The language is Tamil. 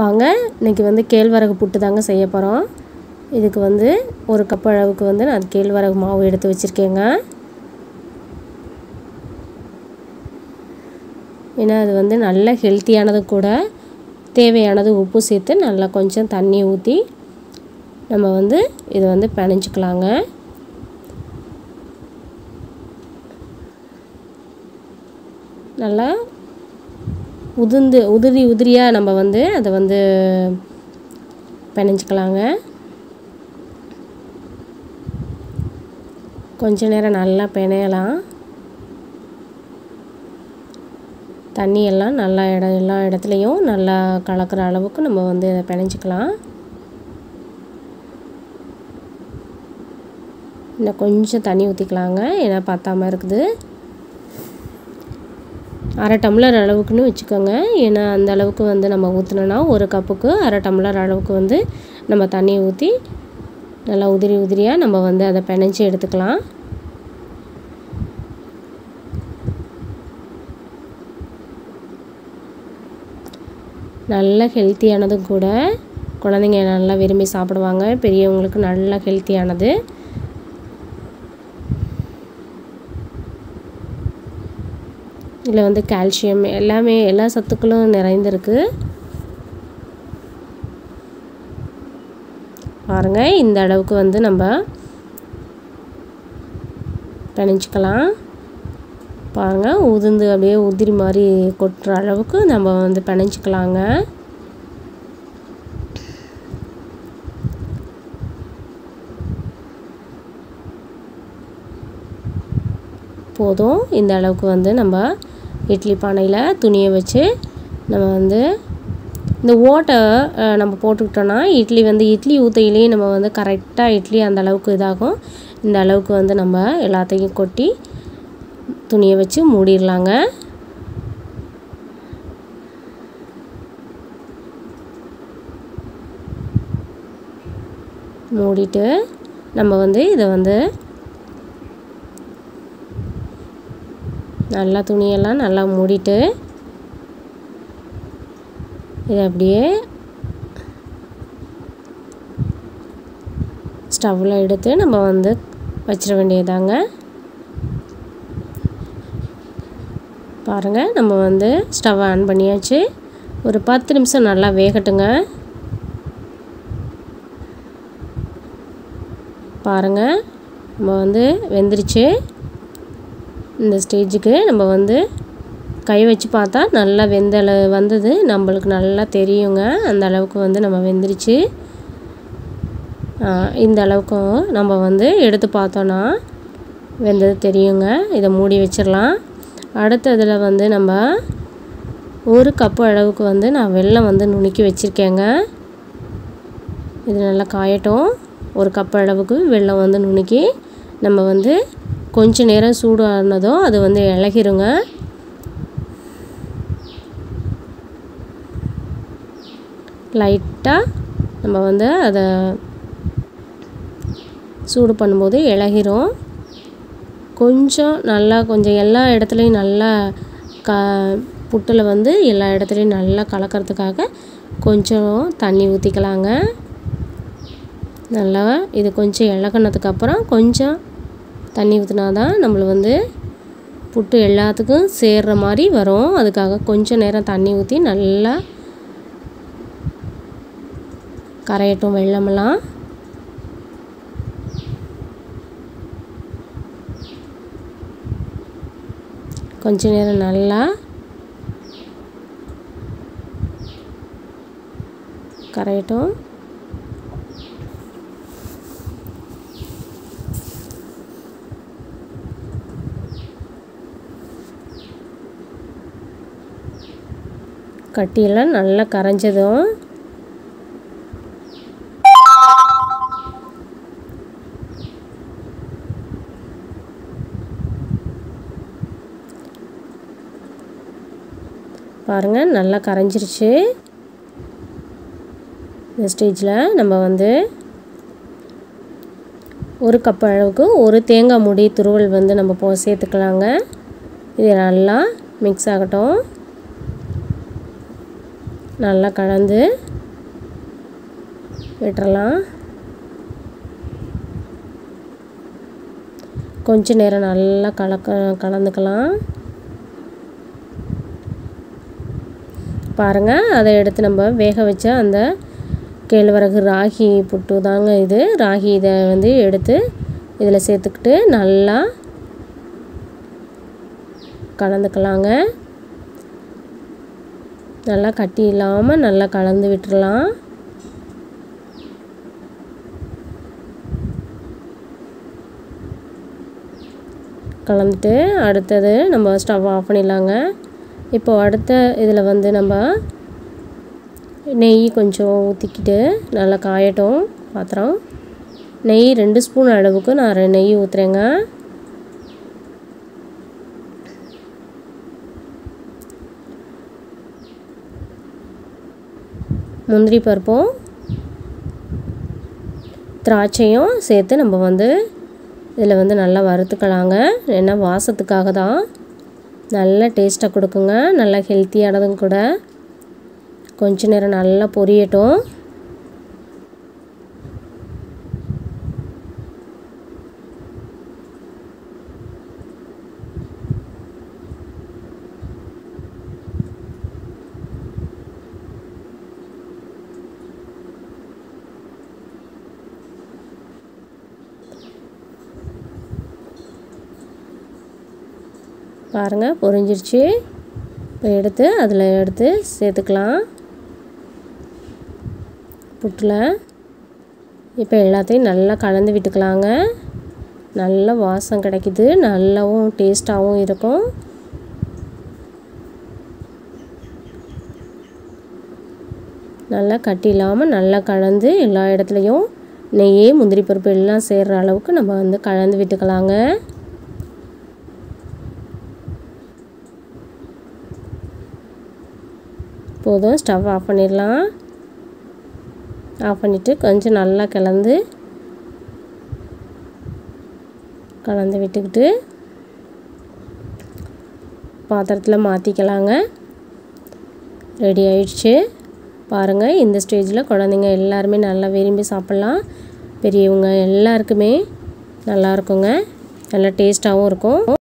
வாங்க இன்னைக்கு வந்து கேழ்வரகு புட்டு தாங்க செய்ய போகிறோம். இதுக்கு வந்து ஒரு கப் அளவுக்கு வந்து நான் கேழ்வரகு மாவு எடுத்து வச்சுருக்கேங்க. ஏன்னா அது வந்து நல்ல ஹெல்த்தியானது கூட. தேவையானது உப்பு சேர்த்து நல்லா கொஞ்சம் தண்ணி ஊற்றி நம்ம வந்து இதை வந்து பிணைஞ்சிக்கலாங்க. நல்லா உதிரியாக நம்ம வந்து அதை வந்து பிணைஞ்சிக்கலாங்க. கொஞ்ச நேரம் நல்லா பிணையலாம். தண்ணியெல்லாம் நல்லா எல்லா இடத்துலையும் நல்லா கலக்கிற அளவுக்கு நம்ம வந்து இதை பிணைஞ்சிக்கலாம். இன்னும் கொஞ்சம் தண்ணி ஊற்றிக்கலாங்க, ஏன்னா பத்தாமல் இருக்குது. அரை டம்ளர் அளவுக்குன்னு வச்சுக்கோங்க. ஏன்னா அந்த அளவுக்கு வந்து நம்ம ஊற்றினோன்னா ஒரு கப்புக்கு அரை டம்ளர் அளவுக்கு வந்து நம்ம தண்ணி ஊற்றி நல்லா உதிரியாக நம்ம வந்து அதை பிணைஞ்சி எடுத்துக்கலாம். நல்ல ஹெல்த்தியானதும் கூட. குழந்தைங்க நல்லா விரும்பி சாப்பிடுவாங்க. பெரியவங்களுக்கு நல்லா ஹெல்த்தியானது. இதில் வந்து கால்சியம் எல்லா சத்துக்களும் நிறைந்திருக்கு. பாருங்கள், இந்த அளவுக்கு வந்து நம்ம பிணைஞ்சிக்கலாம். பாருங்கள், உதிர்ந்து அப்படியே உதிரி மாதிரி கொட்டுற அளவுக்கு நம்ம வந்து பிணைஞ்சிக்கலாங்க. போதும். இந்த அளவுக்கு வந்து நம்ம இட்லி பானையில் துணியை வச்சு நம்ம வந்து இந்த ஓட்டை நம்ம போட்டுக்கிட்டோன்னா இட்லி ஊற்றையிலேயே நம்ம வந்து கரெக்டாக இட்லி அந்த அளவுக்கு இதாகும். இந்த அளவுக்கு வந்து நம்ம எல்லாத்தையும் கொட்டி துணியை வச்சு மூடிடலாங்க. மூடிட்டு நம்ம வந்து இதை வந்து நல்லா துணியெல்லாம் நல்லா மூடிட்டு இதை அப்படியே ஸ்டவ்வில் எடுத்து நம்ம வந்து வச்சிட வேண்டியதாங்க. பாருங்கள், நம்ம வந்து ஸ்டவ் ஆன் பண்ணியாச்சு. ஒரு 10 நிமிஷம் நல்லா வேகட்டுங்க. பாருங்கள், நம்ம வந்து வெந்துருச்சு. இந்த ஸ்டேஜுக்கு நம்ம வந்து கை வச்சு பார்த்தா நல்லா வந்தது நம்மளுக்கு நல்லா தெரியுங்க. அந்த அளவுக்கு வந்து நம்ம வெந்துருச்சு. இந்த அளவுக்கு நம்ம வந்து எடுத்து பார்த்தோன்னா வெந்தது தெரியுங்க. இதை மூடி வச்சிடலாம். அடுத்ததில் வந்து நம்ம ஒரு கப்பு அளவுக்கு வந்து நான் வெல்லம் வந்து நுணுக்கி வச்சுருக்கேங்க. இது நல்லா காயட்டும். ஒரு கப்பு அளவுக்கு வெல்லம் வந்து நுணுக்கி நம்ம வந்து கொஞ்ச நேரம் சூடானதும் அது வந்து இளகிருங்க. லைட்டாக நம்ம வந்து அதை சூடு பண்ணும்போது இளகிரும். கொஞ்சம் எல்லா இடத்துலையும் நல்லா புட்டில் வந்து எல்லா இடத்துலையும் நல்லா கலக்கிறதுக்காக கொஞ்சம் தண்ணி ஊற்றிக்கலாங்க. நல்லா இது கொஞ்சம் இளகுனதுக்கப்புறம் கொஞ்சம் தண்ணி ஊற்றினா தான் நம்மளுக்கு வந்து புட்டு எல்லாத்துக்கும் சேர்கிற மாதிரி வரும். அதுக்காக கொஞ்சம் நேரம் தண்ணி ஊற்றி நல்லா கரையட்டும் வெல்லமெல்லாம். கொஞ்ச நேரம் நல்லா கரையட்டும். கட்டியெல்லாம் நல்லா கரைஞ்சதும் பாருங்கள், நல்லா கரைஞ்சிருச்சு. இந்த ஸ்டேஜில் நம்ம வந்து ஒரு கப் அளவுக்கு ஒரு தேங்காய் மூடி துருவல் வந்து நம்ம சேர்த்துக்கலாங்க. இது நல்லா மிக்ஸ் ஆகட்டும். நல்லா கலந்து விட்டுறலாம். கொஞ்ச நேரம் நல்லா கலந்துக்கலாம். பாருங்கள், அதை எடுத்து நம்ம வேக வச்ச அந்த கேழ்வரகு ராகி புட்டு தாங்க இது. ராகி இதை வந்து எடுத்து இதில் சேர்த்துக்கிட்டு நல்லா கலந்துக்கலாங்க. நல்லா கட்டி இல்லாமல் நல்லா கலந்து விட்டுறலாம். கலந்துட்டு அடுத்தது நம்ம ஸ்டவ் ஆஃப் பண்ணிடலாங்க. இப்போ அடுத்த இதில் வந்து நம்ம நெய் கொஞ்சம் ஊற்றிக்கிட்டு நல்லா காயட்டும் பாத்திரம். நெய் 2 ஸ்பூன் அளவுக்கு நான் நெய் ஊற்றுறேங்க. முந்திரி பருப்பும் திராட்சையும் சேர்த்து நம்ம வந்து இதில் வந்து நல்லா வறுத்துக்கலாங்க. ஏன்னா வாசத்துக்காக தான். நல்ல டேஸ்ட்டாக கொடுக்குங்க. நல்லா ஹெல்த்தியானதும் கூட. கொஞ்ச நேரம் நல்லா பொரியட்டும். பாருங்கள், பொரிஞ்சிருச்சு. இப்போ எடுத்து சேர்த்துக்கலாம் புட்டில். இப்போ எல்லாத்தையும் நல்லா கலந்து விட்டுக்கலாங்க. நல்ல வாசம் கிடைக்குது. நல்லாவும் டேஸ்ட்டாகவும் இருக்கும். நல்லா கட்டி இல்லாமல் நல்லா கலந்து எல்லா இடத்துலையும் நெய் முந்திரி பருப்பு எல்லாம் சேர்கிற அளவுக்கு நம்ம வந்து கலந்து விட்டுக்கலாங்க. போதும், ஸ்டவ் ஆஃப் பண்ணிடலாம். ஆஃப் பண்ணிவிட்டு கொஞ்சம் நல்லா கலந்து விட்டுக்கிட்டு பாத்திரத்தில் மாற்றிக்கலாங்க. ரெடி ஆயிடுச்சு. பாருங்கள், இந்த ஸ்டேஜில் குழந்தைங்க எல்லாருமே நல்லா விரும்பி சாப்பிட்லாம். பெரியவங்க எல்லாருக்குமே நல்லா இருக்குங்க. நல்லா டேஸ்ட்டாகவும் இருக்கும்.